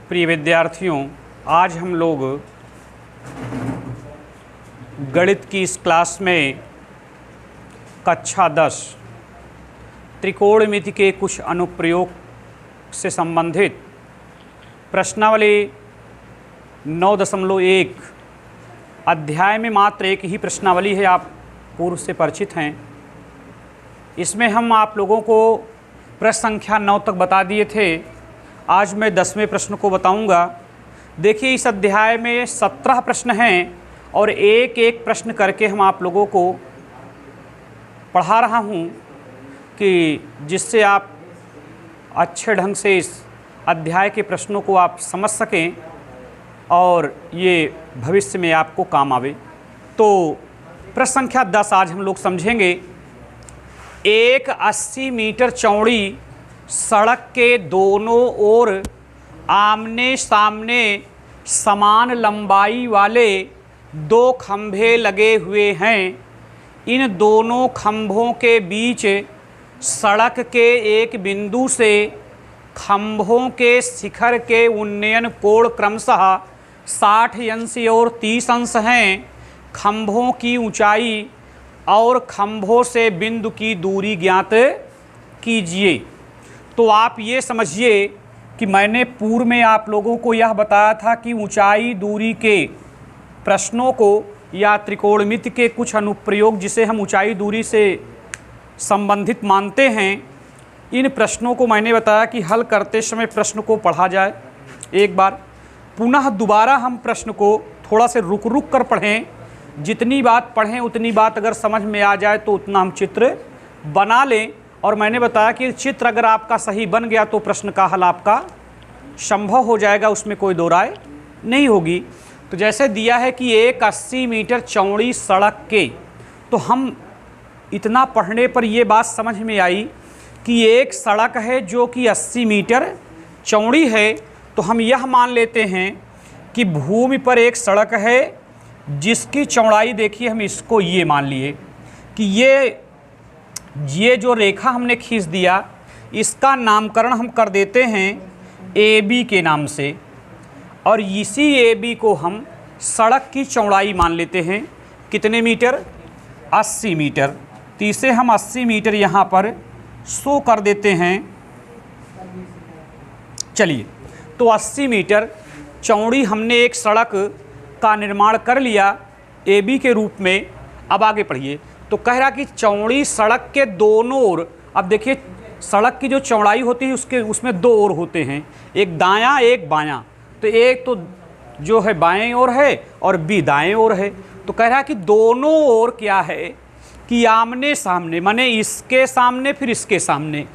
प्रिय विद्यार्थियों, आज हम लोग गणित की इस क्लास में कक्षा 10 त्रिकोणमिति के कुछ अनुप्रयोग से संबंधित प्रश्नावली 9.1 अध्याय में मात्र एक ही प्रश्नावली है, आप पूर्व से परिचित हैं। इसमें हम आप लोगों को प्रश्न संख्या 9 तक बता दिए थे। आज मैं 10वें प्रश्न को बताऊंगा। देखिए, इस अध्याय में 17 प्रश्न हैं और एक एक प्रश्न करके हम आप लोगों को पढ़ा रहा हूं कि जिससे आप अच्छे ढंग से इस अध्याय के प्रश्नों को आप समझ सकें और ये भविष्य में आपको काम आवे। तो प्रश्न संख्या 10 आज हम लोग समझेंगे। एक 80 मीटर चौड़ी सड़क के दोनों ओर आमने सामने समान लंबाई वाले दो खंभे लगे हुए हैं। इन दोनों खंभों के बीच सड़क के एक बिंदु से खंभों के शिखर के उन्नयन कोण क्रमशः 60 अंश और 30 अंश हैं। खंभों की ऊंचाई और खंभों से बिंदु की दूरी ज्ञात कीजिए। तो आप ये समझिए कि मैंने पूर्व में आप लोगों को यह बताया था कि ऊंचाई दूरी के प्रश्नों को या त्रिकोणमिति के कुछ अनुप्रयोग जिसे हम ऊंचाई दूरी से संबंधित मानते हैं, इन प्रश्नों को मैंने बताया कि हल करते समय प्रश्न को पढ़ा जाए। एक बार पुनः दोबारा हम प्रश्न को थोड़ा से रुक रुक कर पढ़ें। जितनी बात पढ़ें उतनी बात अगर समझ में आ जाए तो उतना हम चित्र बना लें। और मैंने बताया कि चित्र अगर आपका सही बन गया तो प्रश्न का हल आपका संभव हो जाएगा, उसमें कोई दो राय नहीं होगी। तो जैसे दिया है कि एक 80 मीटर चौड़ी सड़क के, तो हम इतना पढ़ने पर ये बात समझ में आई कि एक सड़क है जो कि 80 मीटर चौड़ी है। तो हम यह मान लेते हैं कि भूमि पर एक सड़क है जिसकी चौड़ाई, देखिए हम इसको ये मान लिए कि ये जो रेखा हमने खींच दिया इसका नामकरण हम कर देते हैं AB के नाम से, और इसी AB को हम सड़क की चौड़ाई मान लेते हैं। कितने मीटर? 80 मीटर। तो इसे हम 80 मीटर यहाँ पर शो कर देते हैं। चलिए, तो 80 मीटर चौड़ी हमने एक सड़क का निर्माण कर लिया AB के रूप में। अब आगे पढ़िए। तो कह रहा कि चौड़ी सड़क के दोनों ओर, अब देखिए सड़क की जो चौड़ाई होती है उसमें दो ओर होते हैं, एक दायां एक बायां। तो एक तो जो है बाएं ओर है और B दाएं ओर है। तो कह रहा कि दोनों ओर क्या है कि आमने सामने, माने इसके सामने फिर इसके सामने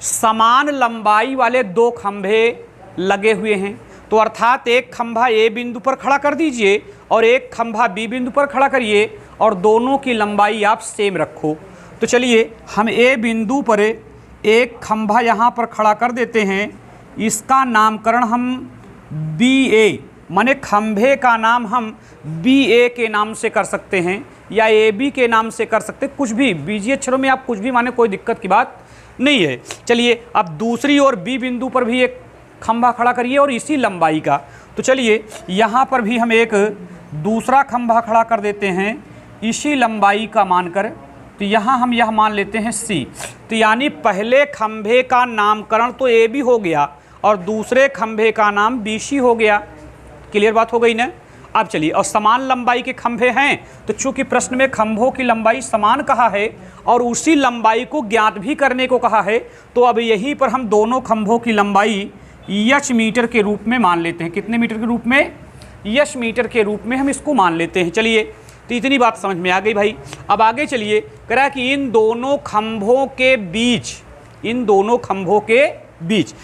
समान लंबाई वाले दो खंभे लगे हुए हैं। तो अर्थात एक खंभा A बिंदु पर खड़ा कर दीजिए और एक खंभा B बिंदु पर खड़ा करिए और दोनों की लंबाई आप सेम रखो। तो चलिए हम A बिंदु पर एक खंभा यहाँ पर खड़ा कर देते हैं। इसका नामकरण हम BA, माने खंभे का नाम हम BA के नाम से कर सकते हैं या AB के नाम से कर सकते हैं, कुछ भी बीजीय अक्षरों में आप कुछ भी माने, कोई दिक्कत की बात नहीं है। चलिए अब दूसरी ओर B बिंदु पर भी एक खंभा खड़ा करिए और इसी लंबाई का। तो चलिए यहाँ पर भी हम एक दूसरा खंभा खड़ा कर देते हैं इसी लंबाई का मानकर। तो यहाँ हम यह मान लेते हैं C। तो यानी पहले खंभे का नामकरण तो AB हो गया और दूसरे खंभे का नाम BC हो गया। क्लियर बात हो गई ना? अब चलिए, और समान लंबाई के खंभे हैं तो चूंकि प्रश्न में खंभों की लंबाई समान कहा है और उसी लंबाई को ज्ञात भी करने को कहा है, तो अब यहीं पर हम दोनों खंभों की लंबाई H मीटर के रूप में मान लेते हैं। कितने मीटर के रूप में? H मीटर के रूप में हम इसको मान लेते हैं। चलिए, तो इतनी बात समझ में आ गई भाई। अब आगे चलिए, कह रहा है कि इन दोनों खंभों के बीच,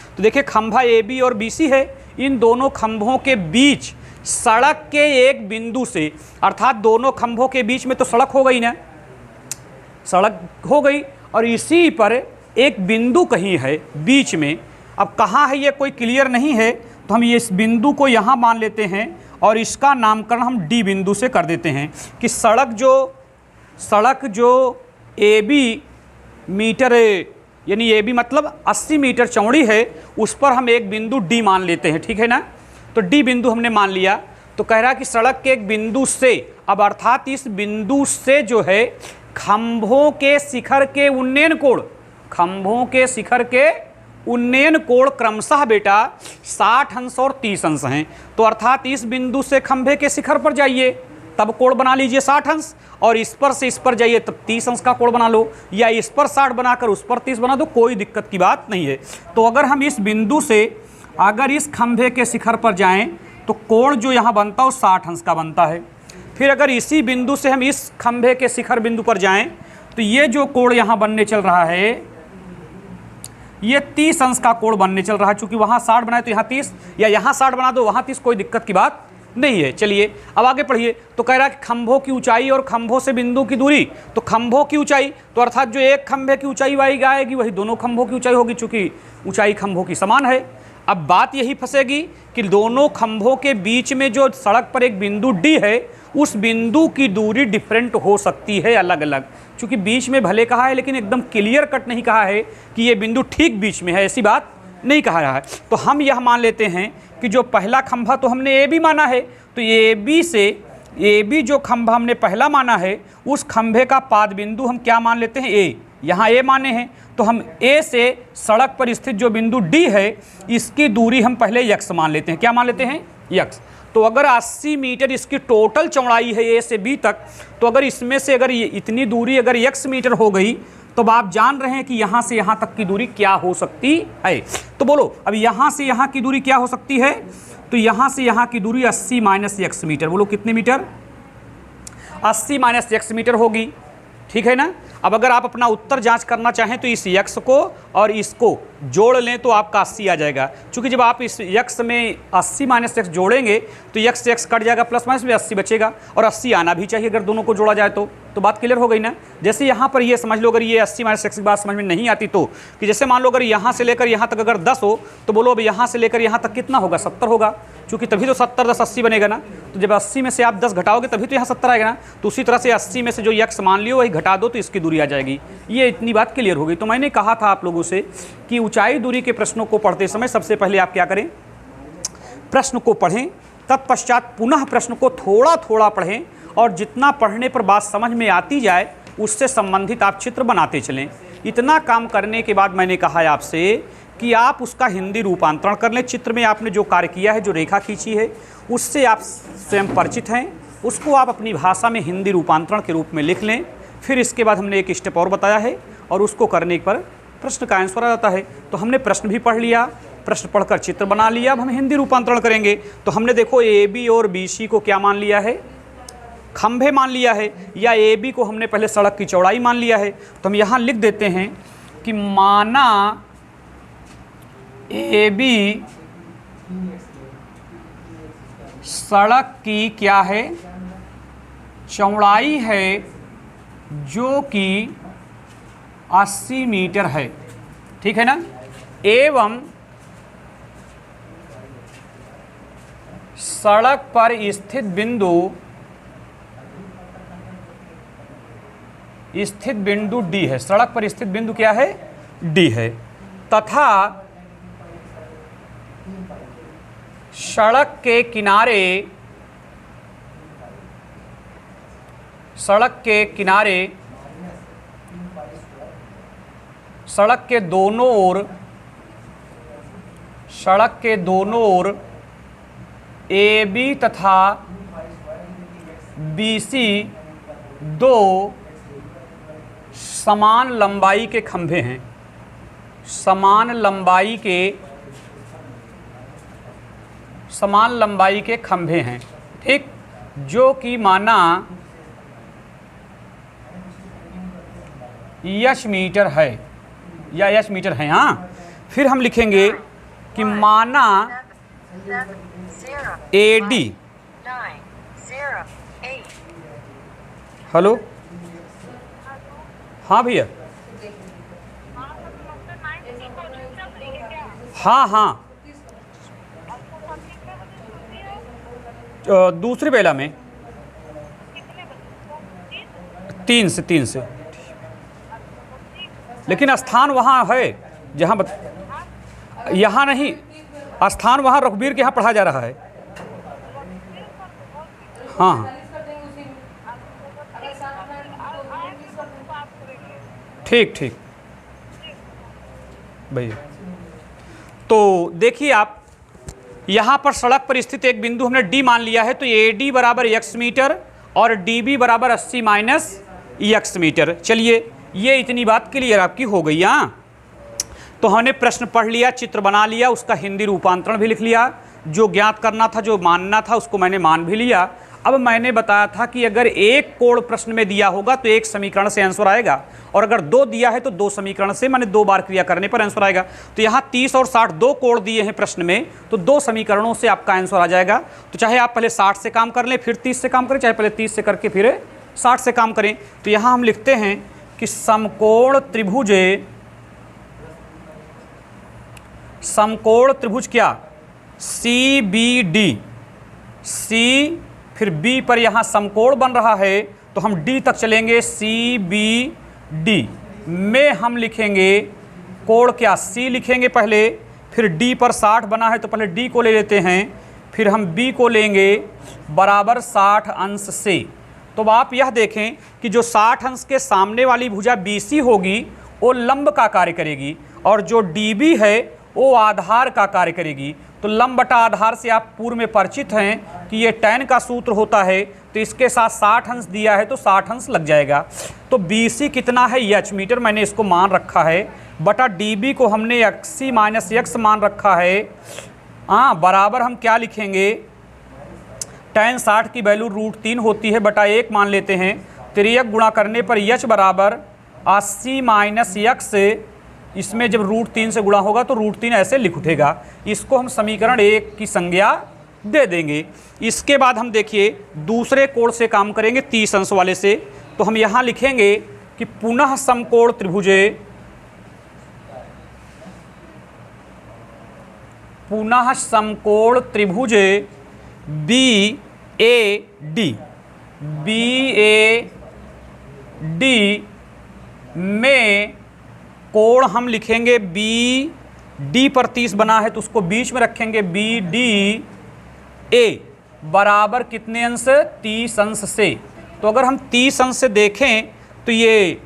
तो देखिए खंभा AB और BC है, इन दोनों खंभों के बीच सड़क के एक बिंदु से, अर्थात दोनों खंभों के बीच में तो सड़क हो गई ना, सड़क हो गई और इसी पर एक बिंदु कहीं है बीच में। अब कहाँ है ये कोई क्लियर नहीं है, तो हम इस बिंदु को यहाँ मान लेते हैं और इसका नामकरण हम D बिंदु से कर देते हैं कि सड़क जो AB मीटर यानी ए बी मतलब 80 मीटर चौड़ी है, उस पर हम एक बिंदु डी मान लेते हैं, ठीक है ना। तो डी बिंदु हमने मान लिया। तो कह रहा है कि सड़क के एक बिंदु से, अब अर्थात इस बिंदु से जो है खंभों के शिखर के उन्नयन कोण, खंभों के शिखर के उन्नयन कोण क्रमशः बेटा 60 अंश और 30 अंश हैं। तो अर्थात इस बिंदु से खंभे के शिखर पर जाइए तब कोण बना लीजिए 60 अंश, और इस पर से इस पर जाइए तब 30 अंश का कोण बना लो, या इस पर 60 बनाकर उस पर 30 बना दो, कोई दिक्कत की बात नहीं है। तो अगर हम इस बिंदु से अगर इस खंभे के शिखर पर जाएं तो कोण जो यहाँ बनता है वो 60 अंश का बनता है। फिर अगर इसी बिंदु से हम इस खंभे के शिखर बिंदु पर जाएं तो ये जो कोण यहाँ बनने चल रहा है ये 30 अंश का कोण बनने चल रहा है। चूंकि वहाँ 60 बनाए तो यहाँ 30, या यहाँ 60 बना दो वहाँ 30, कोई दिक्कत की बात नहीं है। चलिए अब आगे पढ़िए। तो कह रहा है कि खंभों की ऊंचाई और खंभों से बिंदु की दूरी। तो खंभों की ऊंचाई तो अर्थात जो एक खंभे की ऊंचाई आएगी वही दोनों खंभों की ऊंचाई होगी, चूंकि ऊंचाई खंभों की समान है। अब बात यही फंसेगी कि दोनों खंभों के बीच में जो सड़क पर एक बिंदु डी है उस बिंदु की दूरी डिफरेंट हो सकती है, अलग अलग। चूंकि बीच में भले कहा है लेकिन एकदम क्लियर कट नहीं कहा है कि ये बिंदु ठीक बीच में है, ऐसी बात नहीं कहा रहा है। तो हम यह मान लेते हैं कि जो पहला खंभा तो हमने ए बी माना है, तो ए बी से ए बी जो खंभा हमने पहला माना है उस खंभे का पाद बिंदु हम क्या मान लेते हैं, ए। यहाँ ए माने हैं तो हम ए से सड़क पर स्थित जो बिंदु डी है इसकी दूरी हम पहले यक्स मान लेते हैं। क्या मान लेते हैं, यक्स। तो अगर 80 मीटर इसकी टोटल चौड़ाई है ए से बी तक, तो अगर इसमें से अगर ये इतनी दूरी अगर यक्स मीटर हो गई तो आप जान रहे हैं कि यहाँ से यहाँ तक की दूरी क्या हो सकती है। तो बोलो अब यहाँ से यहाँ की दूरी क्या हो सकती है, तो यहाँ से यहाँ की दूरी 80 माइनस यक्स मीटर। बोलो कितने मीटर, 80 माइनस यक्स मीटर होगी, ठीक है ना। अब अगर आप अपना उत्तर जांच करना चाहें तो इस यक्स को और इसको जोड़ लें तो आपका 80 आ जाएगा। क्योंकि जब आप इस यक्स में 80 माइनस यक्स जोड़ेंगे तो यक्स से यक्स कट जाएगा, प्लस माइनस में 80 बचेगा, और 80 आना भी चाहिए अगर दोनों को जोड़ा जाए तो बात क्लियर हो गई ना। जैसे यहाँ पर ये समझ लो, अगर ये 80 माइनस यक्स की बात समझ में नहीं आती तो कि जैसे मान लो अगर यहाँ से लेकर यहाँ तक अगर 10 हो तो बोलो अब यहाँ से लेकर यहाँ तक कितना होगा, 70 होगा। चूँकि तभी तो 70 10 80 बनेगा ना। तो जब 80 में से आप 10 घटाओगे तभी तो यहाँ 70 आएगा ना। तो उसी तरह से 80 में से जो यक्स मान लियो वही घटा दो तो इसकी दूरी आ जाएगी। ये इतनी बात क्लियर हो गई। तो मैंने कहा था आप लोगों से कि ऊंचाई दूरी के प्रश्नों को पढ़ते समय सबसे पहले आप क्या करें, प्रश्न को पढ़ें, तत्पश्चात पुनः प्रश्न को थोड़ा थोड़ा पढ़ें, और जितना पढ़ने पर बात समझ में आती जाए उससे संबंधित आप चित्र बनाते चलें। इतना काम करने के बाद मैंने कहा है आपसे कि आप उसका हिंदी रूपांतरण कर लें। चित्र में आपने जो कार्य किया है, जो रेखा खींची है, उससे आप स्वयं परिचित हैं, उसको आप अपनी भाषा में हिंदी रूपांतरण के रूप में लिख लें। फिर इसके बाद हमने एक स्टेप और बताया है और उसको करने पर प्रश्न का आंसर आ जाता है। तो हमने प्रश्न भी पढ़ लिया, प्रश्न पढ़कर चित्र बना लिया, अब हम हिंदी रूपांतरण करेंगे। तो हमने देखो ए बी और बी सी को क्या मान लिया है, खंभे मान लिया है, या ए बी को हमने पहले सड़क की चौड़ाई मान लिया है। तो हम यहाँ लिख देते हैं कि माना ए बी सड़क की क्या है, चौड़ाई है जो कि 80 मीटर है, ठीक है ना, एवं सड़क पर स्थित बिंदु डी है। सड़क पर स्थित बिंदु क्या है, डी है, तथा सड़क के किनारे सड़क के दोनों ओर ए बी तथा बी सी दो समान लंबाई के खंभे हैं, समान लंबाई के खंभे हैं, ठीक, जो कि माना यश मीटर है, या यश मीटर है। हाँ, फिर हम लिखेंगे कि माना ए डी, हेलो, हाँ भैया, हाँ, दूसरी बेला में 3 से लेकिन स्थान वहाँ है जहाँ यहाँ नहीं, स्थान वहाँ रघुवीर के यहाँ पढ़ा जा रहा है। हाँ ठीक ठीक भैया। तो देखिए आप यहाँ पर सड़क पर स्थित एक बिंदु हमने डी मान लिया है, तो ए डी बराबर एक्स मीटर और डी बी बराबर 80 माइनस एक्स मीटर। चलिए ये इतनी बात क्लियर आपकी हो गई। यहाँ तो हमने प्रश्न पढ़ लिया, चित्र बना लिया, उसका हिंदी रूपांतरण भी लिख लिया, जो ज्ञात करना था, जो मानना था उसको मैंने मान भी लिया। अब मैंने बताया था कि अगर एक कोण प्रश्न में दिया होगा तो एक समीकरण से आंसर आएगा, और अगर दो दिया है तो दो समीकरण से, माने दो बार क्रिया करने पर आंसर आएगा। तो यहाँ 30 और 60 दो कोण दिए हैं प्रश्न में, तो दो समीकरणों से आपका आंसर आ जाएगा। तो चाहे आप पहले 60 से काम कर लें फिर 30 से काम करें, चाहे पहले 30 से करके फिर 60 से काम करें। तो यहाँ हम लिखते हैं कि समकोण त्रिभुज क्या, सी बी डी, सी फिर बी पर यहाँ समकोण बन रहा है तो हम डी तक चलेंगे। सी बी डी में हम लिखेंगे कोण क्या, सी लिखेंगे पहले, फिर डी पर 60 बना है तो पहले डी को ले लेते हैं, फिर हम बी को लेंगे बराबर 60 अंश से। तो अब आप यह देखें कि जो 60 अंश के सामने वाली भुजा BC होगी वो लंब का कार्य करेगी, और जो DB है वो आधार का कार्य करेगी। तो लंब बटा आधार से आप पूर्व में परिचित हैं कि ये tan का सूत्र होता है, तो इसके साथ 60 अंश दिया है तो 60 अंश लग जाएगा। तो BC कितना है, h मीटर, मैंने इसको मान रखा है, बटा DB को हमने 80 माइनस x मान रखा है। बराबर हम क्या लिखेंगे, tan 60 की वैल्यू √3 होती है, बटा 1 मान लेते हैं, त्रियक गुणा करने पर h बराबर 80 माइनस x, इसमें जब √3 से गुणा होगा तो √3 ऐसे लिख उठेगा। इसको हम समीकरण 1 की संज्ञा दे देंगे। इसके बाद हम देखिए दूसरे कोण से काम करेंगे, 30 अंश वाले से। तो हम यहाँ लिखेंगे कि पुनः समकोण त्रिभुज BAD में कोण हम लिखेंगे BD पर 30 बना है तो उसको बीच में रखेंगे, BDA बराबर कितने अंश, 30 अंश से। तो अगर हम 30 अंश से देखें तो ये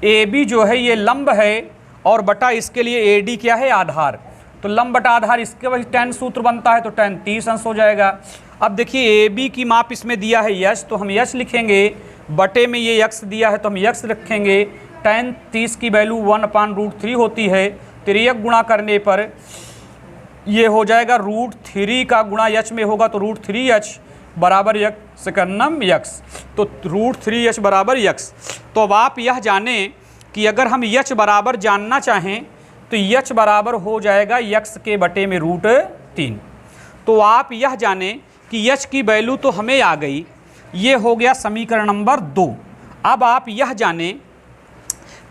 AB जो है ये लंब है, और बटा इसके लिए AD क्या है, आधार। तो लंब बटा आधार, इसके वही tan सूत्र बनता है, तो tan 30 अंश हो जाएगा। अब देखिए AB की माप इसमें दिया है h, तो हम h लिखेंगे, बटे में ये x दिया है तो हम x रखेंगे। tan 30 की वैल्यू 1/√3 होती है, त्रियक गुणा करने पर ये हो जाएगा √3 का गुणा h में होगा तो √3h बराबर x करनम x, तो √3h बराबर x। तो अब आप यह जानें कि अगर हम h बराबर जानना चाहें तो h बराबर हो जाएगा x के बटे में √3। तो आप यह जानें कि h की वैल्यू तो हमें आ गई, ये हो गया समीकरण नंबर 2। अब आप यह जानें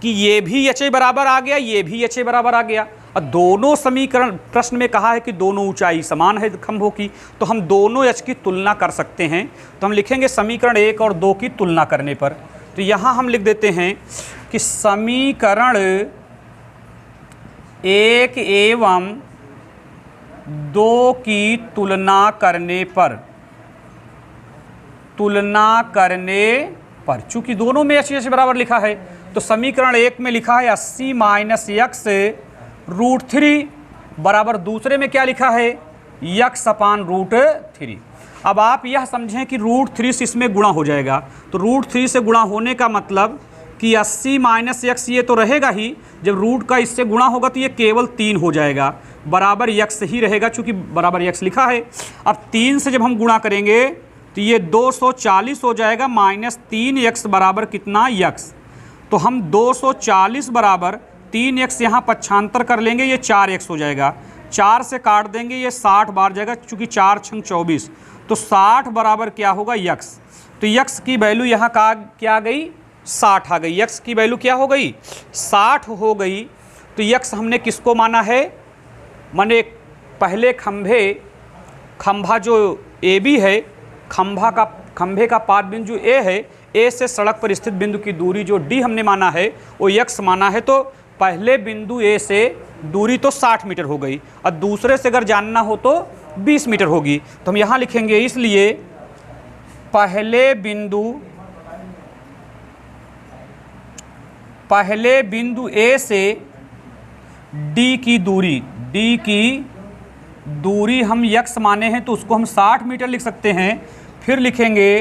कि ये भी h बराबर आ गया, ये भी h बराबर आ गया, और दोनों समीकरण, प्रश्न में कहा है कि दोनों ऊंचाई समान है खंभों की, तो हम दोनों h की तुलना कर सकते हैं। तो हम लिखेंगे समीकरण 1 और 2 की तुलना करने पर, तो यहाँ हम लिख देते हैं कि समीकरण 1 एवं 2 की तुलना करने पर चूंकि दोनों में h बराबर लिखा है, तो समीकरण 1 में लिखा है 80 माइनस x √3 बराबर दूसरे में क्या लिखा है, x अपान √3। अब आप यह समझें कि √3 से इसमें गुणा हो जाएगा, तो √3 से गुणा होने का मतलब कि 80 माइनस x ये तो रहेगा ही, जब रूट का इससे गुणा होगा तो ये केवल 3 हो जाएगा, बराबर x ही रहेगा चूँकि बराबर x लिखा है। अब 3 से जब हम गुणा करेंगे तो ये 240 हो जाएगा, माइनस 3x बराबर कितना, x। तो हम 240 बराबर 3x यहाँ पक्षांतर कर लेंगे, ये 4x हो जाएगा, 4 से काट देंगे ये 60 बार जाएगा, चूँकि 4 छंग 24, तो 60 बराबर क्या होगा, x। तो x की वैल्यू यहाँ का क्या आ गई, 60 आ गई, x की वैल्यू क्या हो गई, 60 हो गई। तो x हमने किसको माना है, माने पहले खंभा जो AB है, खंभे का पाद बिंदु A है, ए से सड़क पर स्थित बिंदु की दूरी जो डी हमने माना है वो x माना है, तो पहले बिंदु ए से दूरी तो 60 मीटर हो गई और दूसरे से अगर जानना हो तो 20 मीटर होगी। तो हम यहाँ लिखेंगे इसलिए पहले बिंदु ए से डी की दूरी हम x माने हैं तो उसको हम 60 मीटर लिख सकते हैं। फिर लिखेंगे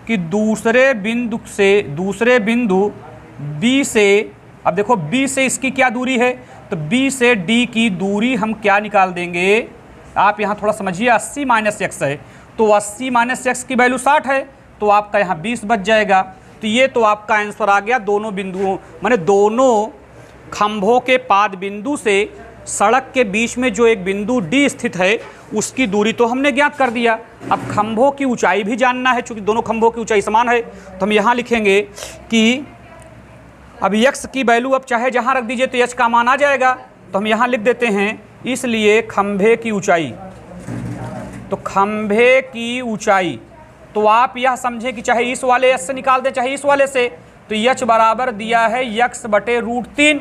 कि दूसरे बिंदु B से, अब देखो B से इसकी क्या दूरी है, तो B से D की दूरी हम क्या निकाल देंगे, आप यहाँ थोड़ा समझिए, 80 माइनस x है, तो 80 माइनस x की वैल्यू 60 है, तो आपका यहाँ 20 बच जाएगा। तो ये तो आपका आंसर आ गया। दोनों बिंदुओं माने दोनों खंभों के पाद बिंदु से सड़क के बीच में जो एक बिंदु D स्थित है उसकी दूरी तो हमने ज्ञात कर दिया। अब खंभों की ऊंचाई भी जानना है, चूंकि दोनों खंभों की ऊंचाई समान है, तो हम यहाँ लिखेंगे कि अब x की वैल्यू अब चाहे जहाँ रख दीजिए तो h का मान आ जाएगा। तो हम यहाँ लिख देते हैं इसलिए खंभे की ऊंचाई, तो खंभे की ऊंचाई, तो आप यह समझें कि चाहे इस वाले h से निकाल दें चाहे इस वाले से, तो h बराबर दिया है x/√3।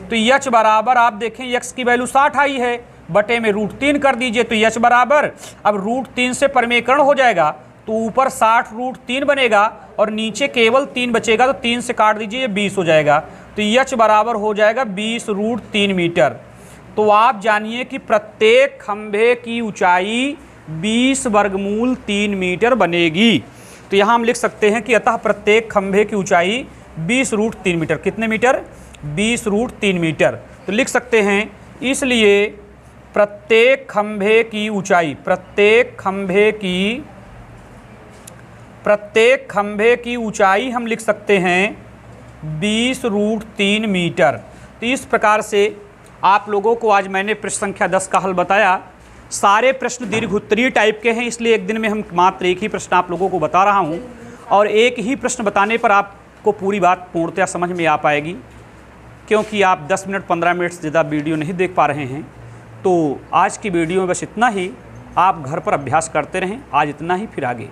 तो h बराबर आप देखें x की वैल्यू 60 आई है, बटे में √3 कर दीजिए, तो h बराबर अब √3 से परिमेकरण हो जाएगा, तो ऊपर 60√3 बनेगा और नीचे केवल 3 बचेगा, तो 3 से काट दीजिए, ये 20 हो जाएगा। तो h बराबर हो जाएगा 20√3 मीटर। तो आप जानिए कि प्रत्येक खंभे की ऊंचाई 20√3 मीटर बनेगी। तो यहाँ हम लिख सकते हैं कि अतः प्रत्येक खंभे की ऊंचाई 20√3 मीटर, कितने मीटर, 20√3 मीटर। तो लिख सकते हैं इसलिए प्रत्येक खंभे की ऊंचाई हम लिख सकते हैं 20√3 मीटर। तो इस प्रकार से आप लोगों को आज मैंने प्रश्न संख्या 10 का हल बताया। सारे प्रश्न दीर्घोत्तरीय टाइप के हैं, इसलिए एक दिन में हम मात्र एक ही प्रश्न आप लोगों को बता रहा हूं, और एक ही प्रश्न बताने पर आपको पूरी बात पूर्णतया समझ में आ पाएगी, क्योंकि आप 10 मिनट 15 मिनट से ज़्यादा वीडियो नहीं देख पा रहे हैं। तो आज की वीडियो में बस इतना ही, आप घर पर अभ्यास करते रहें। आज इतना ही, फिर आगे।